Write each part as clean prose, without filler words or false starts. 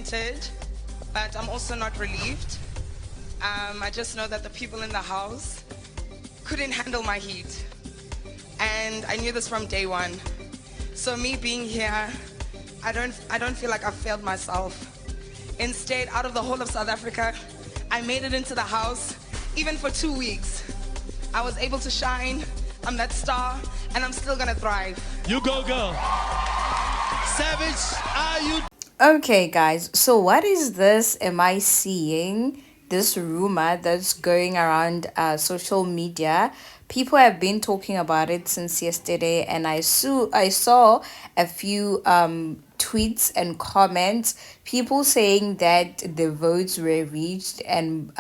disappointed, but I'm also not relieved. I just know that the people in the house couldn't handle my heat. And I knew this from day one. So me being here, I don't feel like I've failed myself. Instead, out of the whole of South Africa, I made it into the house, even for 2 weeks. I was able to shine. I'm that star, and I'm still gonna thrive. You go, girl. Savage, are you? Okay, guys, so what is this? Am I seeing this rumor that's going around social media? People have been talking about it since yesterday, and I saw a few tweets and comments. People saying that the votes were reached, and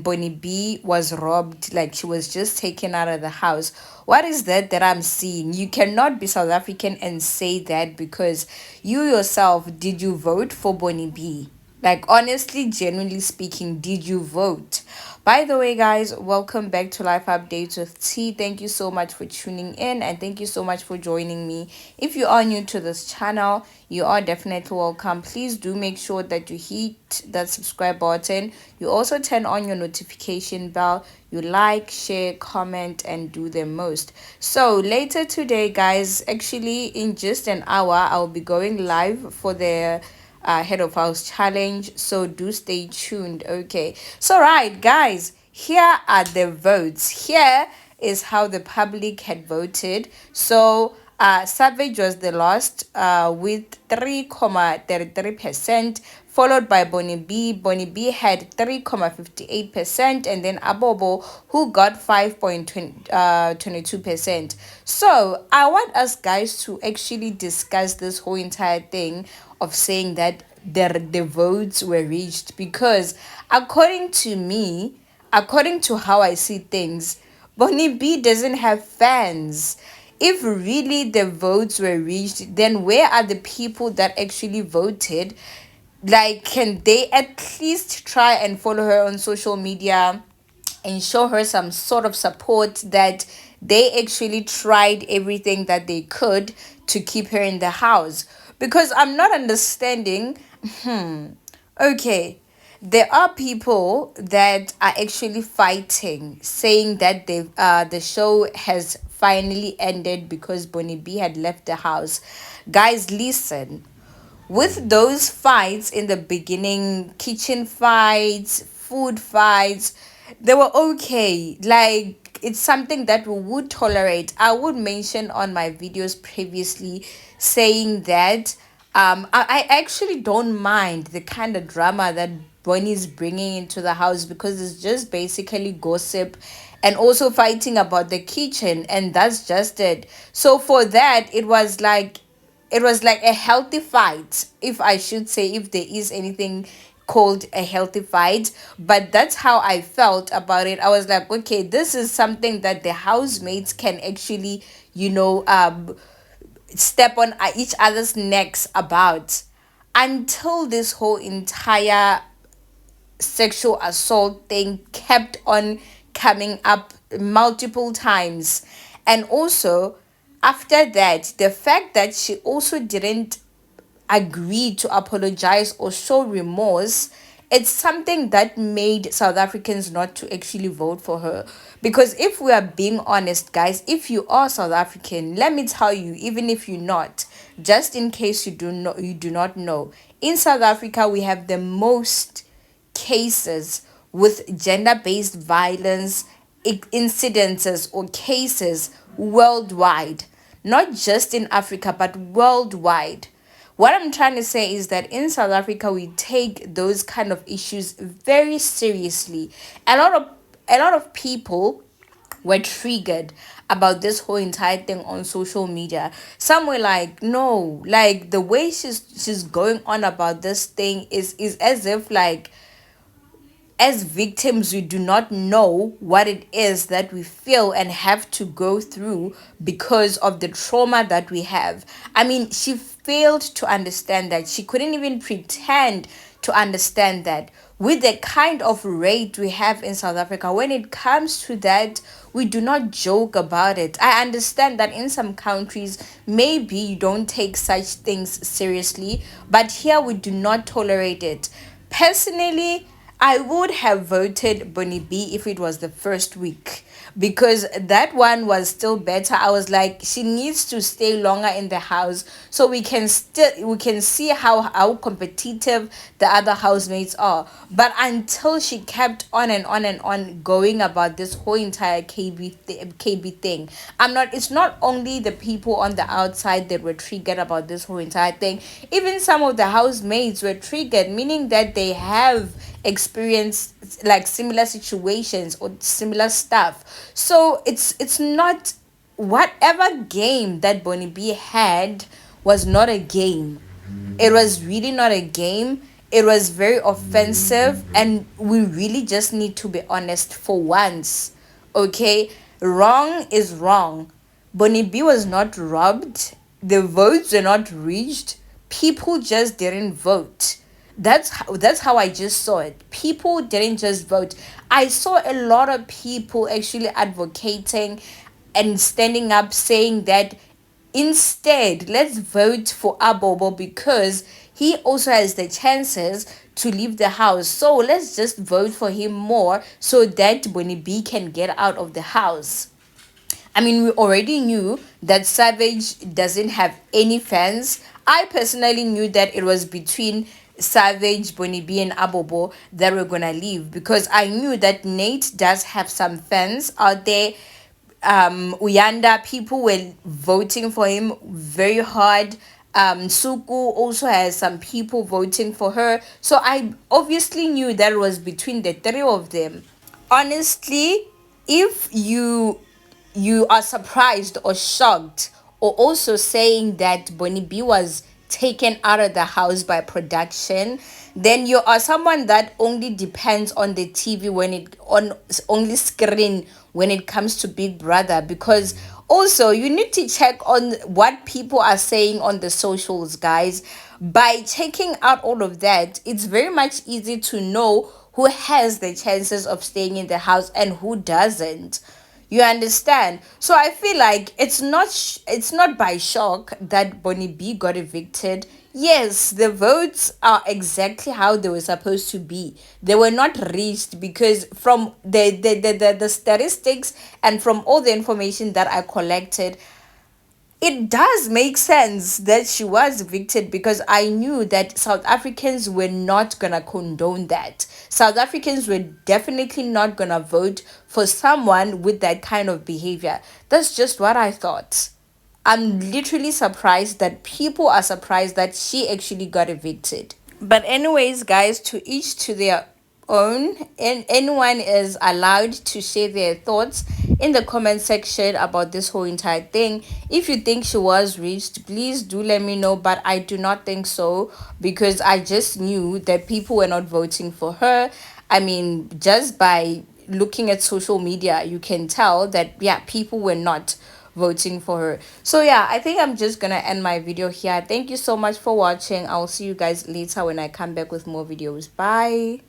Bonny B was robbed, like she was just taken out of the house. What is that I'm seeing? You cannot be South African and say that, because you yourself, did you vote for Bonny B? Like, honestly, genuinely speaking, did you vote? By the way, guys, welcome back to Life Updates with T. Thank you so much for tuning in, and thank you so much for joining me. If you are new to this channel, you are definitely welcome. Please do make sure that you hit that subscribe button. You also turn on your notification bell. You like, share, comment, and do the most. So later today, guys, actually in just an hour, I'll be going live for the head of house challenge, so do stay tuned. Okay, so right, guys, here are the votes. Here is how the public had voted. So Savage was the last with 3.33%, followed by Bonny B. Bonny B had 3.58%, and then Abobo, who got 5.22%. So I want us guys to actually discuss this whole entire thing of saying that the votes were reached, because according to me, according to how I see things, Bonny B doesn't have fans. If really the votes were reached, then where are the people that actually voted? Like, can they at least try and follow her on social media and show her some sort of support that they actually tried everything that they could to keep her in the house? Because I'm not understanding. Okay, there are people that are actually fighting, saying that the show has finally ended because Bonny B had left the house. Guys, listen. With those fights in the beginning, kitchen fights, food fights, they were okay. Like, it's something that we would tolerate. I would mention on my videos previously saying that I actually don't mind the kind of drama that Bonnie's bringing into the house, because it's just basically gossip and also fighting about the kitchen, and that's just it. So for that, it was like a healthy fight, if I should say, if there is anything called a healthy fight. But that's how I felt about it. I was like, okay, this is something that the housemates can actually, step on each other's necks about, until this whole entire sexual assault thing kept on coming up multiple times. And also, after that, the fact that she also didn't agree to apologize or show remorse, it's something that made South Africans not to actually vote for her. Because if we are being honest, guys, if you are South African, let me tell you, even if you're not, just in case you do not know, in South Africa we have the most cases with gender-based violence incidences or cases worldwide, not just in Africa but worldwide. What I'm trying to say is that in South Africa we take those kind of issues very seriously. A lot of people were triggered about this whole entire thing on social media. Some were like, no, like the way she's going on about this thing is as if, like, as victims, we do not know what it is that we feel and have to go through because of the trauma that we have. I mean, she failed to understand that. She couldn't even pretend to understand that. with the kind of rate we have in South Africa, when it comes to that, we do not joke about it. I understand that in some countries, maybe you don't take such things seriously, but here we do not tolerate it. Personally, I would have voted Bonnie B if it was the first week, because that one was still better. I was like, she needs to stay longer in the house so we can see how competitive the other housemates are. But until she kept on and on and on going about this whole entire KB thing, it's not only the people on the outside that were triggered about this whole entire thing. Even some of the housemates were triggered, meaning that they have experienced like similar situations or similar stuff. So it's not, whatever game that Bonnie B had was not a game. It was really not a game. It was very offensive, and we really just need to be honest for once. Okay? Wrong is wrong. Bonnie B was not robbed. The votes were not reached. People just didn't vote. That's how I just saw it. People didn't just vote. I saw a lot of people actually advocating and standing up saying that instead, let's vote for Abobo because he also has the chances to leave the house. So let's just vote for him more so that Bonnie B can get out of the house. I mean, we already knew that Savage doesn't have any fans. I personally knew that it was between Savage, Bonnie B, and Abobo that were gonna leave, because I knew that Nate does have some fans out there. Uyanda, people were voting for him very hard. Suku also has some people voting for her. So I obviously knew that it was between the three of them. Honestly, if you are surprised or shocked or also saying that Bonnie B was taken out of the house by production, then you are someone that only depends on the TV when it on only screen when it comes to Big Brother. Because also you need to check on what people are saying on the socials, guys. By checking out all of that, it's very much easy to know who has the chances of staying in the house and who doesn't. You understand? So I feel like it's not by shock that Bonnie B got evicted. Yes, the votes are exactly how they were supposed to be. They were not reached because from the statistics and from all the information that I collected, it does make sense that she was evicted, because I knew that South Africans were not gonna condone that. South Africans were definitely not gonna vote for someone with that kind of behavior. That's just what I thought. I'm literally surprised that people are surprised that she actually got evicted. But anyways, guys, to each to their own, and anyone is allowed to share their thoughts in the comment section about this whole entire thing. If you think she was reached, please do let me know, but I do not think so, because I just knew that people were not voting for her. I mean, just by looking at social media, you can tell that, yeah, people were not voting for her. So yeah, I think I'm just gonna end my video here. Thank you so much for watching. I'll see you guys later when I come back with more videos. Bye.